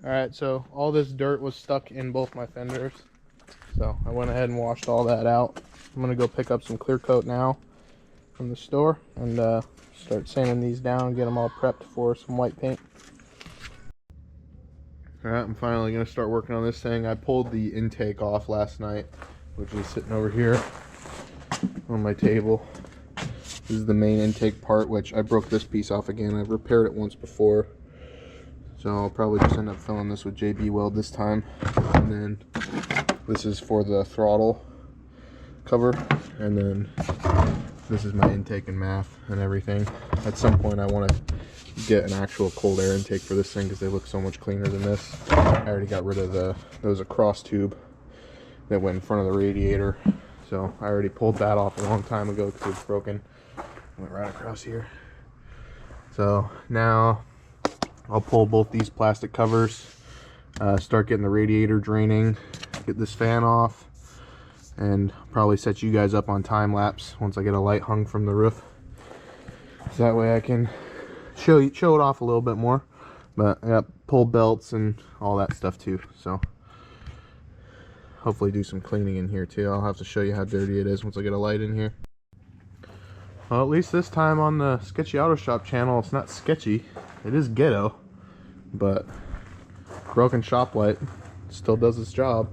Alright, so all this dirt was stuck in both my fenders. So I went ahead and washed all that out. I'm going to go pick up some clear coat now from the store and start sanding these down and get them all prepped for some white paint. Alright, I'm finally going to start working on this thing. I pulled the intake off last night, which is sitting over here on my table. This is the main intake part, which I broke this piece off again. I've repaired it once before. So I'll probably just end up filling this with JB Weld this time. And then this is for the throttle cover. And then this is my intake and MAF and everything. At some point I want to get an actual cold air intake for this thing because they look so much cleaner than this. I already got rid of there was a cross tube that went in front of the radiator. So I already pulled that off a long time ago because it's broken. Went right across here. So now I'll pull both these plastic covers, start getting the radiator draining, get this fan off, and probably set you guys up on time lapse once I get a light hung from the roof. So that way I can show it off a little bit more. But I got pull belts and all that stuff too. So hopefully do some cleaning in here too. I'll have to show you how dirty it is once I get a light in here. Well, at least this time on the Sketchy Auto Shop channel, it's not sketchy. It is ghetto, but broken shop light still does its job.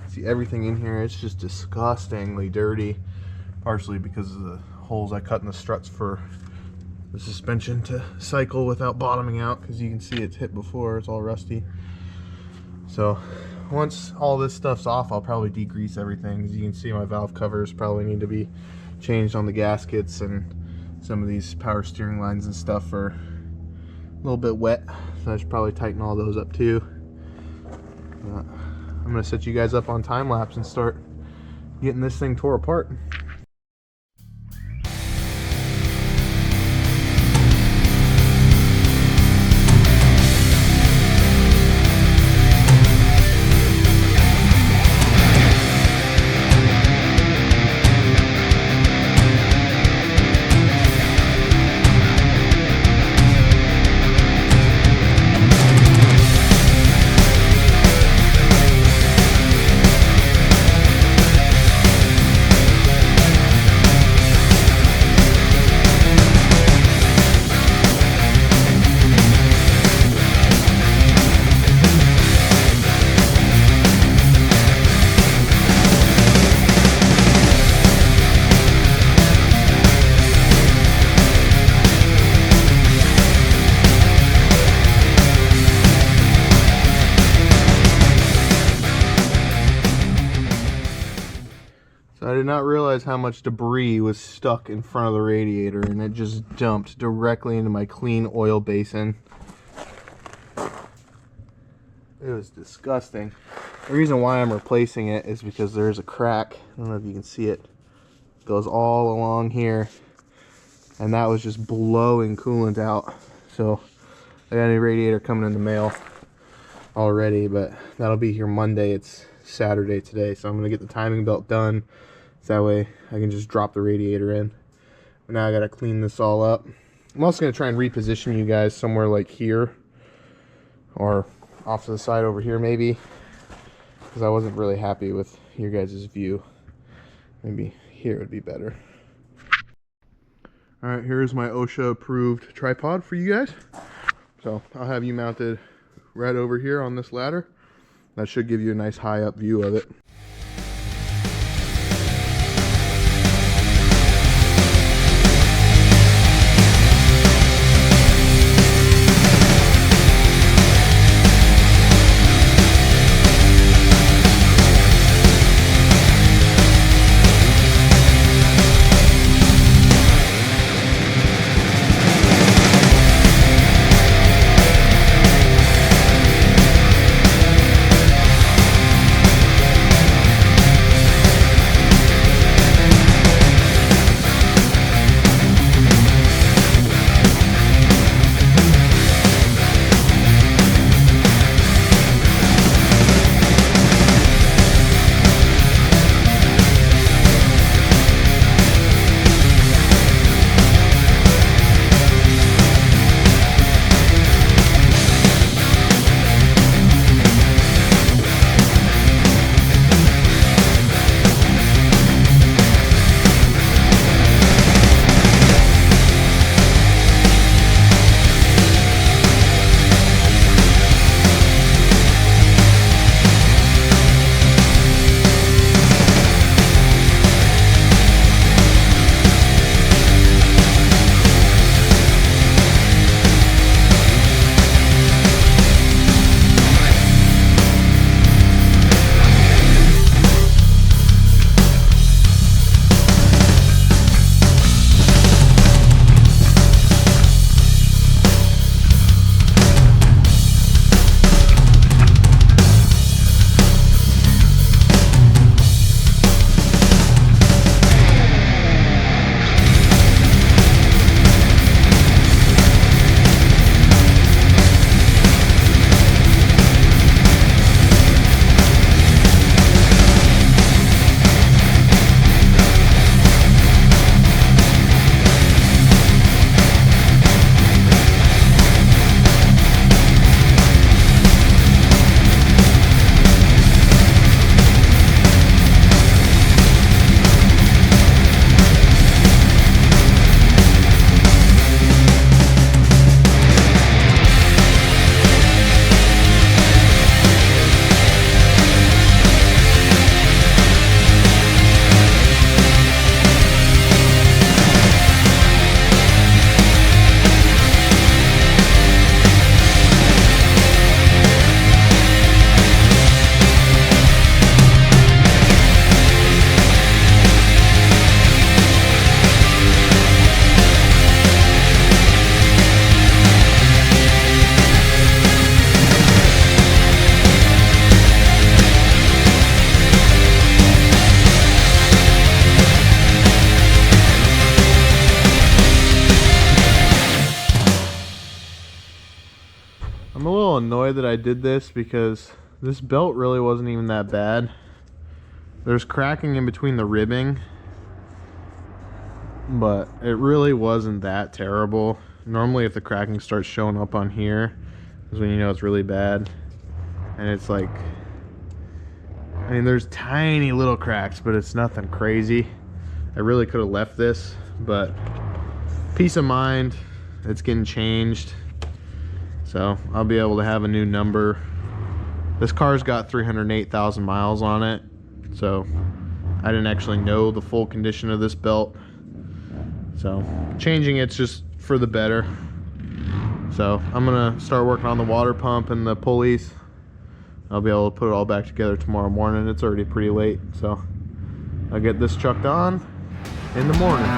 See everything in here, it's just disgustingly dirty, partially because of the holes I cut in the struts for the suspension to cycle without bottoming out, because you can see it's hit before, it's all rusty. So once all this stuff's off, I'll probably degrease everything. As you can see, my valve covers probably need to be changed on the gaskets, and some of these power steering lines and stuff are a little bit wet, so I should probably tighten all those up too. I'm gonna set you guys up on time lapse and start getting this thing tore apart. I did not realize how much debris was stuck in front of the radiator, and it just dumped directly into my clean oil basin. It was disgusting. The reason why I'm replacing it is because there's a crack. I don't know if you can see it. It goes all along here, and that was just blowing coolant out. So I got a new radiator coming in the mail already, but that'll be here Monday. It's Saturday today, so I'm gonna get the timing belt done. So that way I can just drop the radiator in. But now I gotta clean this all up. I'm also gonna try and reposition you guys somewhere like here, or off to the side over here maybe, because I wasn't really happy with your guys' view. Maybe here would be better. Alright, here's my OSHA approved tripod for you guys. So I'll have you mounted right over here on this ladder. That should give you a nice high up view of it. a little annoyed that I did this because this belt really wasn't even that bad. There's cracking in between the ribbing, but it really wasn't that terrible. Normally if the cracking starts showing up on here is when you know it's really bad. And it's like, I mean, there's tiny little cracks, but it's nothing crazy. I really could have left this, but peace of mind, it's getting changed. So I'll be able to have a new number. This car's got 308,000 miles on it, so I didn't actually know the full condition of this belt. So changing it's just for the better. So I'm gonna start working on the water pump and the pulleys. I'll be able to put it all back together tomorrow morning. It's already pretty late, so I'll get this chucked on in the morning.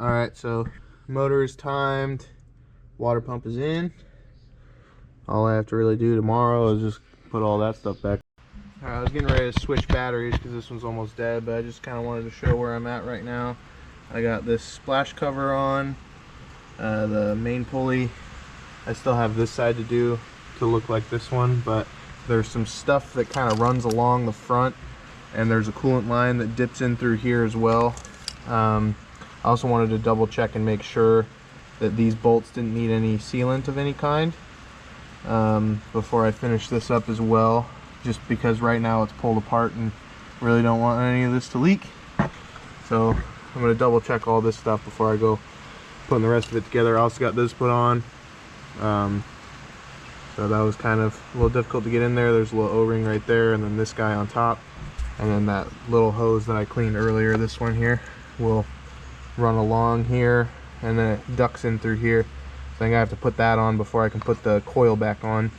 Alright, so motor is timed, water pump is in. All I have to really do tomorrow is just put all that stuff back. Alright, I was getting ready to switch batteries because this one's almost dead, but I just kind of wanted to show where I'm at right now. I got this splash cover on, the main pulley. I still have this side to do to look like this one, but there's some stuff that kind of runs along the front, and there's a coolant line that dips in through here as well. I also wanted to double check and make sure that these bolts didn't need any sealant of any kind before I finish this up as well, just because right now it's pulled apart and really don't want any of this to leak. So I'm going to double check all this stuff before I go putting the rest of it together. I also got this put on, so that was kind of a little difficult to get in there. There's a little O-ring right there, and then this guy on top, and then that little hose that I cleaned earlier, this one here, will run along here, and then it ducts in through here. So I think I have to put that on before I can put the coil back on,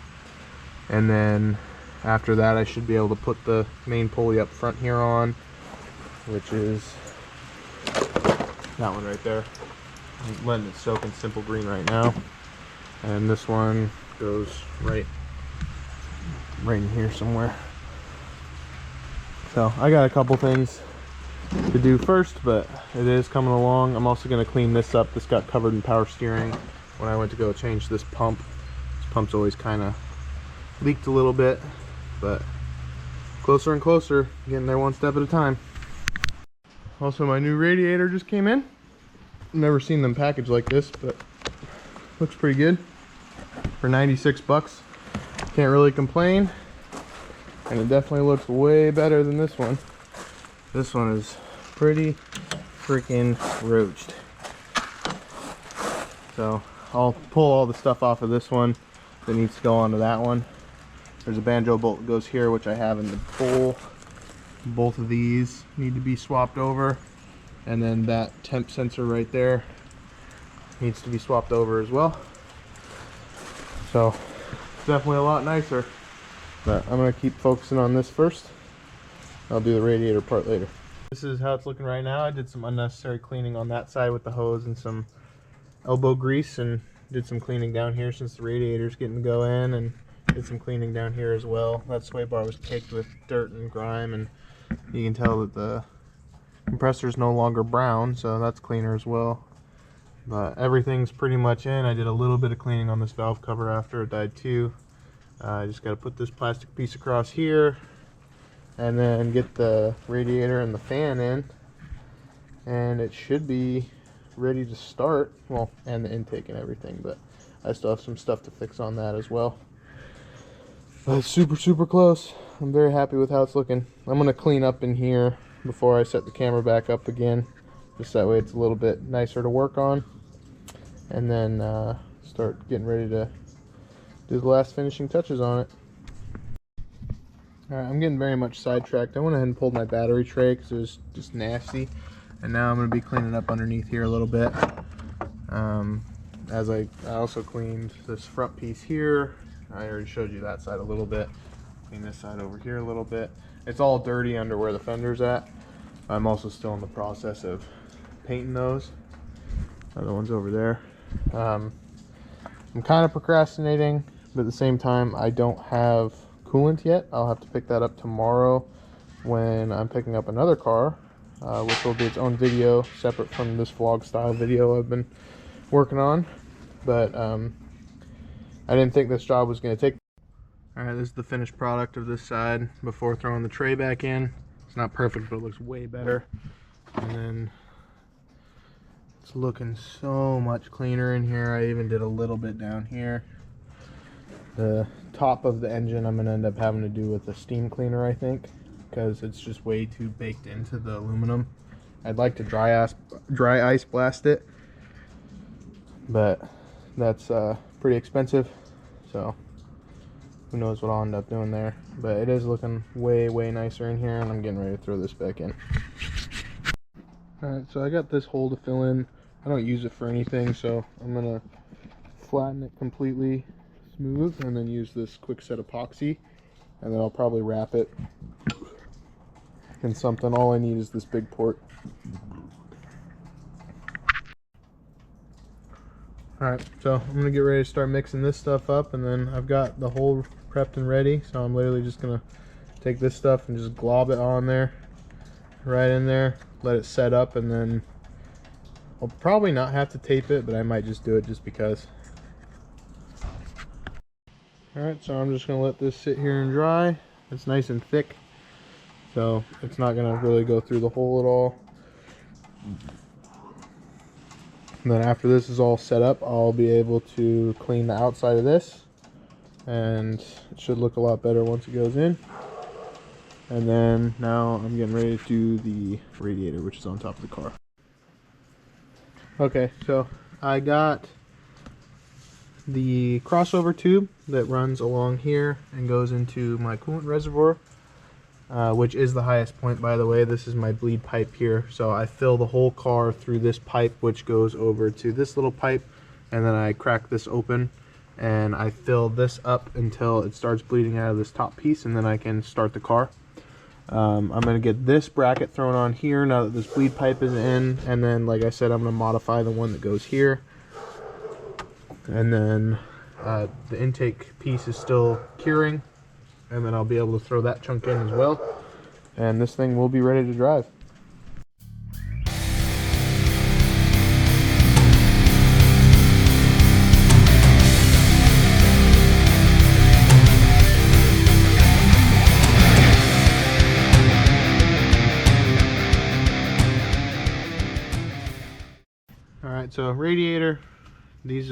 and then after that I should be able to put the main pulley up front here on, which is that one right there. I'm letting it soak in simple green right now, and this one goes right in here somewhere. So I got a couple things to do first, but it is coming along. I'm also going to clean this up. This got covered in power steering when I went to go change this pump. This pump's always kind of leaked a little bit, but closer and closer, getting there one step at a time. Also, my new radiator just came in. Never seen them packaged like this, but looks pretty good for 96 bucks. Can't really complain, and it definitely looks way better than this one. This one is pretty freaking roached. So I'll pull all the stuff off of this one that needs to go onto that one. There's a banjo bolt that goes here, which I have in the bowl. Both of these need to be swapped over, and then that temp sensor right there needs to be swapped over as well. So it's definitely a lot nicer, but I'm going to keep focusing on this first. I'll do the radiator part later. This is how it's looking right now. I did some unnecessary cleaning on that side with the hose and some elbow grease, and did some cleaning down here since the radiator's getting to go in, and did some cleaning down here as well. That sway bar was caked with dirt and grime, and you can tell that the compressor is no longer brown, so that's cleaner as well. But everything's pretty much in. I did a little bit of cleaning on this valve cover after it died too. I just got to put this plastic piece across here and then get the radiator and the fan in, and it should be ready to start. Well, and the intake and everything, but I still have some stuff to fix on that as well. But it's super close. I'm very happy with how it's looking. I'm going to clean up in here before I set the camera back up again, just that way it's a little bit nicer to work on, and then start getting ready to do the last finishing touches on it. Alright, I'm getting very much sidetracked. I went ahead and pulled my battery tray because it was just nasty, and now I'm going to be cleaning up underneath here a little bit. As I also cleaned this front piece here. I already showed you that side a little bit. Clean this side over here a little bit. It's all dirty under where the fender's at. I'm also still in the process of painting those. Other one's over there. I'm kind of procrastinating, but at the same time I don't have coolant yet. I'll have to pick that up tomorrow when I'm picking up another car, which will be its own video separate from this vlog style video I've been working on. But I didn't think this job was going to take. Alright, this is the finished product of this side before throwing the tray back in. It's not perfect, but it looks way better. And then it's looking so much cleaner in here. I even did a little bit down here. The top of the engine I'm going to end up having to do with a steam cleaner, I think, because it's just way too baked into the aluminum. I'd like to dry ice blast it, but that's pretty expensive, so who knows what I'll end up doing there. But it is looking way nicer in here, and I'm getting ready to throw this back in. Alright, so I got this hole to fill in. I don't use it for anything, so I'm gonna flatten it completely smooth and then use this quick set epoxy, and then I'll probably wrap it in something. All I need is this big port. Alright, so I'm going to get ready to start mixing this stuff up, and then I've got the hole prepped and ready, so I'm literally just going to take this stuff and just glob it on there, right in there, let it set up, and then I'll probably not have to tape it, but I might just do it just because. Alright, so I'm just going to let this sit here and dry. It's nice and thick, so it's not going to really go through the hole at all. And then after this is all set up, I'll be able to clean the outside of this, and it should look a lot better once it goes in. And then now I'm getting ready to do the radiator, which is on top of the car. Okay, so I got the crossover tube that runs along here and goes into my coolant reservoir, which is the highest point, by the way. This is my bleed pipe here, so I fill the whole car through this pipe, which goes over to this little pipe, and then I crack this open and I fill this up until it starts bleeding out of this top piece, and then I can start the car. I'm going to get this bracket thrown on here now that this bleed pipe is in, and then, like I said, I'm going to modify the one that goes here. And then the intake piece is still curing, and then I'll be able to throw that chunk in as well, and this thing will be ready to drive. Alright, so radiator, these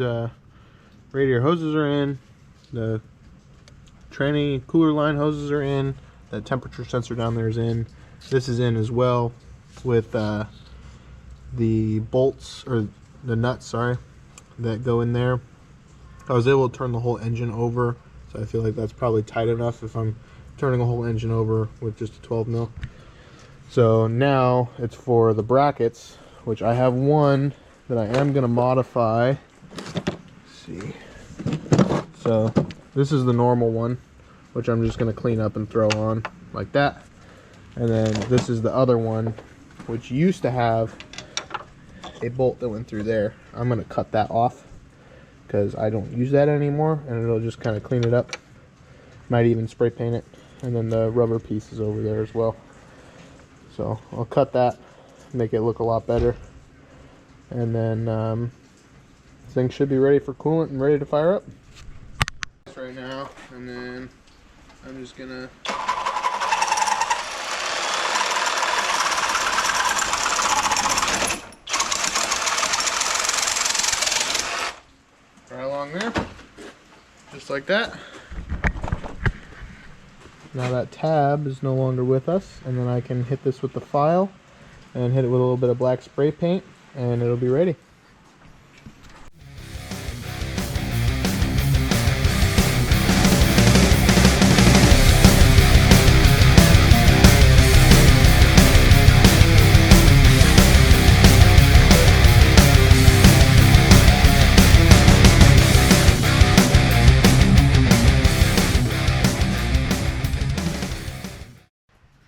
radiator hoses are in, the tranny cooler line hoses are in, the temperature sensor down there is in, this is in as well, with the bolts, or the nuts, sorry, that go in there. I was able to turn the whole engine over, so I feel like that's probably tight enough if I'm turning a whole engine over with just a 12 mil. So now it's for the brackets, which I have one that I am going to modify. Let's see. So this is the normal one, which I'm just going to clean up and throw on like that. And then this is the other one, which used to have a bolt that went through there. I'm going to cut that off because I don't use that anymore, and it'll just kind of clean it up. Might even spray paint it. And then the rubber piece is over there as well. So I'll cut that, make it look a lot better. and then this thing should be ready for coolant and ready to fire up. Right now, and then I'm just gonna right along there, just like that. Now that tab is no longer with us, and then I can hit this with the file and hit it with a little bit of black spray paint, and it'll be ready.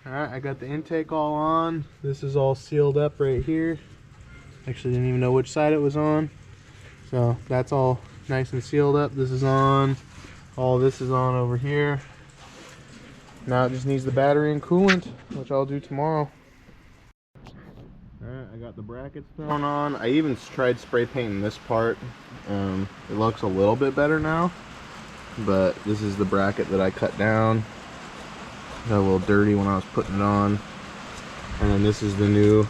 Alright, I got the intake all on. This is all sealed up right here. Actually didn't even know which side it was on. So that's all nice and sealed up. This is on. All this is on over here. Now it just needs the battery and coolant, which I'll do tomorrow. Alright, I got the brackets thrown on. I even tried spray painting this part. It looks a little bit better now. But this is the bracket that I cut down. Got a little dirty when I was putting it on. And then this is the new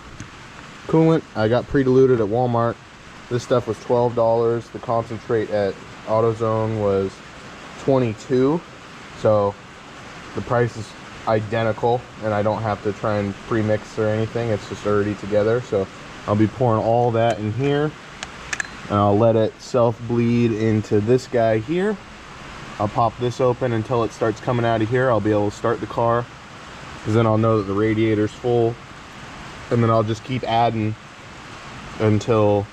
coolant. I got pre-diluted at Walmart. This stuff was $12. The concentrate at AutoZone was $22. So the price is identical, and I don't have to try and pre-mix or anything. It's just already together. So I'll be pouring all that in here, and I'll let it self-bleed into this guy here. I'll pop this open until it starts coming out of here. I'll be able to start the car, because then I'll know that the radiator's full, and then I'll just keep adding until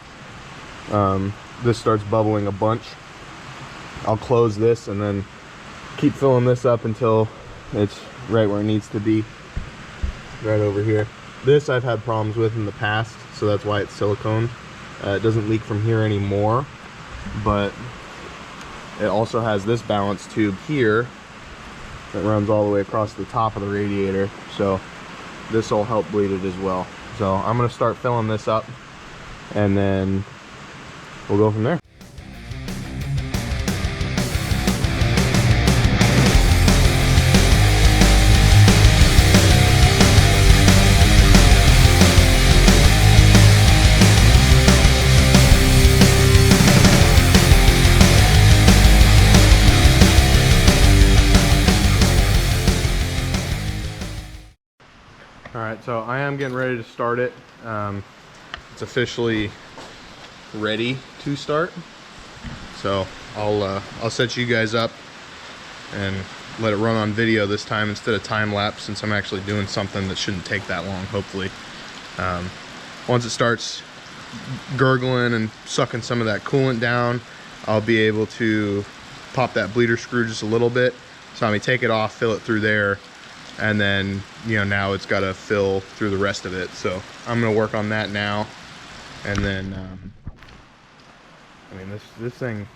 this starts bubbling a bunch. I'll close this and then keep filling this up until it's right where it needs to be, right over here. This I've had problems with in the past, so that's why it's silicone. It doesn't leak from here anymore, but it also has this balance tube here that runs all the way across the top of the radiator, so this will help bleed it as well. So I'm going to start filling this up, and then we'll go from there. Alright, so I am getting ready to start it. It's officially ready to start. So I'll set you guys up and let it run on video this time instead of time lapse, since I'm actually doing something that shouldn't take that long, hopefully. Once it starts gurgling and sucking some of that coolant down, I'll be able to pop that bleeder screw just a little bit. So I may take it off, fill it through there, and then, you know, now it's got to fill through the rest of it. So I'm going to work on that now, and then I mean, this thing,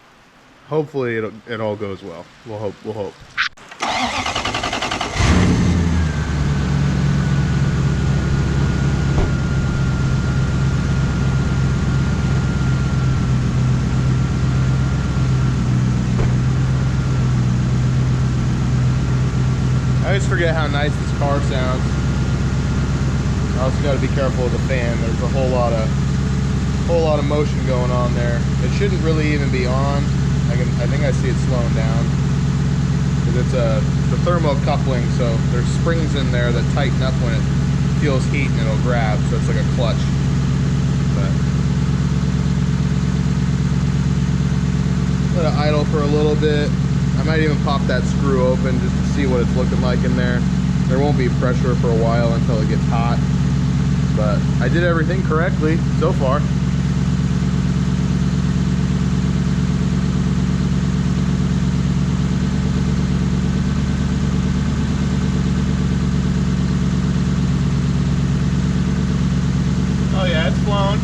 hopefully it all goes well. We'll hope. I always forget how nice this car sounds. I also got to be careful with the fan. There's a whole lot of motion going on there. It shouldn't really even be on. I think I see it slowing down, because it's the thermocoupling. So there's springs in there that tighten up when it feels heat, and it'll grab. So it's like a clutch. But let it idle for a little bit. I might even pop that screw open just to see what it's looking like in there. There won't be pressure for a while until it gets hot, but I did everything correctly so far. Oh yeah, it's flown.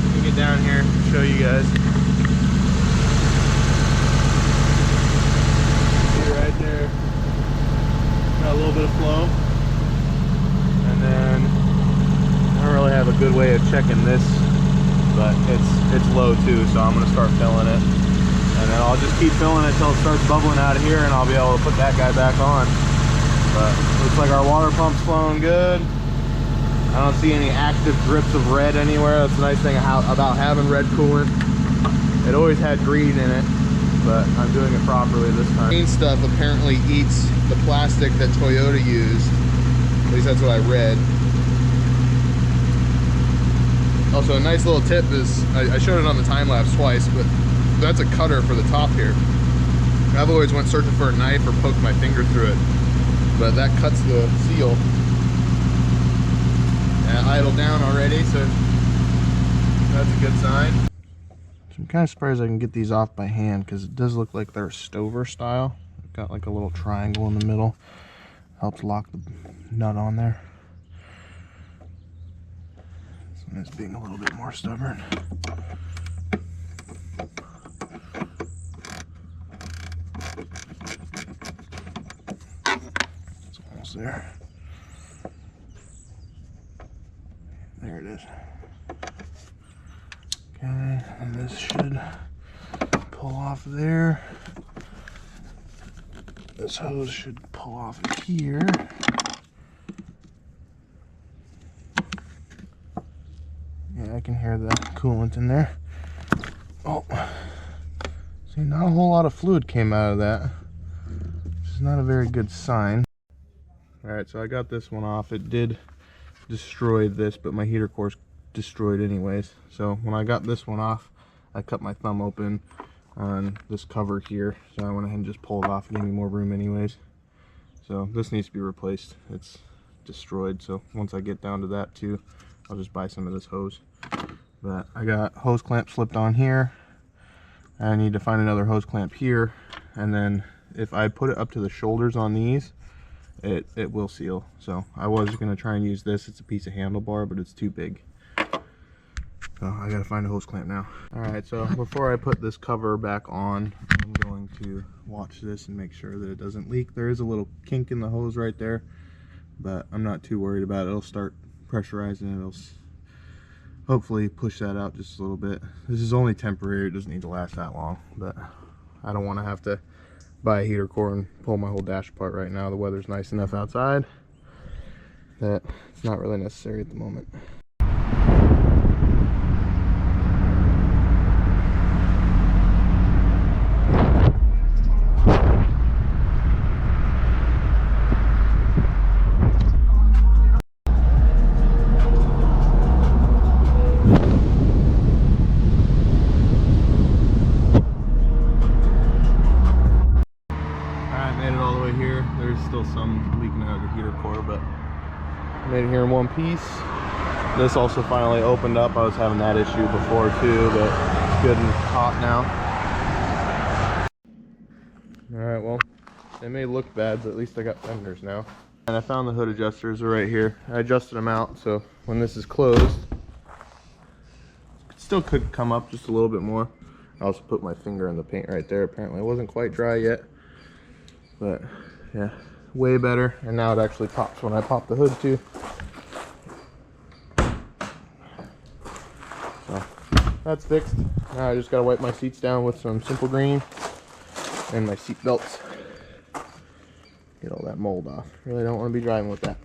Let me get down here and show you guys. Right there, got a little bit of flow, and then I don't really have a good way way of checking this, but it's low too, so I'm gonna start filling it. And then I'll just keep filling it until it starts bubbling out of here, and I'll be able to put that guy back on. But looks like our water pump's flowing good. I don't see any active drips of red anywhere. That's the nice thing about having red coolant. It always had green in it, but I'm doing it properly this time. Green stuff apparently eats the plastic that Toyota used. At least that's what I read. Also, a nice little tip is, I showed it on the time lapse twice, but that's a cutter for the top here. I've always went searching for a knife or poked my finger through it, but that cuts the seal. And idle down already, so that's a good sign. So I'm kind of surprised I can get these off by hand, because it does look like they're a stover style. I've got like a little triangle in the middle. Helps lock the nut on there. This one is being a little bit more stubborn. It's almost there. There it is. Okay, and this should pull off there. This hose should pull off here. Yeah, I can hear the coolant in there. Oh, see, not a whole lot of fluid came out of that, which is not a very good sign. Alright, so I got this one off. It did destroy this, but my heater core's destroyed anyways. So when I got this one off, I cut my thumb open on this cover here, so I went ahead and just pulled it off. It gave me more room anyways. So this needs to be replaced. It's destroyed, so once I get down to that too, I'll just buy some of this hose. But I got hose clamp slipped on here. I need to find another hose clamp here, and then if I put it up to the shoulders on these, it will seal. So I was going to try and use this. It's a piece of handlebar, but it's too big. So I gotta find a hose clamp now. Alright, so before I put this cover back on, I'm going to watch this and make sure that it doesn't leak. There is a little kink in the hose right there, but I'm not too worried about it. It'll start pressurizing it. It'll hopefully push that out just a little bit. This is only temporary. It doesn't need to last that long, but I don't want to have to buy a heater core and pull my whole dash apart right now. The weather's nice enough outside that it's not really necessary at the moment. Still some leaking out of the heater core, but I made it here in one piece. This also finally opened up. I was having that issue before too, but it's good and hot now. Alright, well, they may look bad, but at least I got fenders now. And I found the hood adjusters are right here. I adjusted them out, so when this is closed, it still could come up just a little bit more. I also put my finger in the paint right there. Apparently it wasn't quite dry yet, but yeah, way better. And now it actually pops when I pop the hood too. So that's fixed. Now I just gotta wipe my seats down with some Simple Green and my seat belts. Get all that mold off. Really don't want to be driving with that.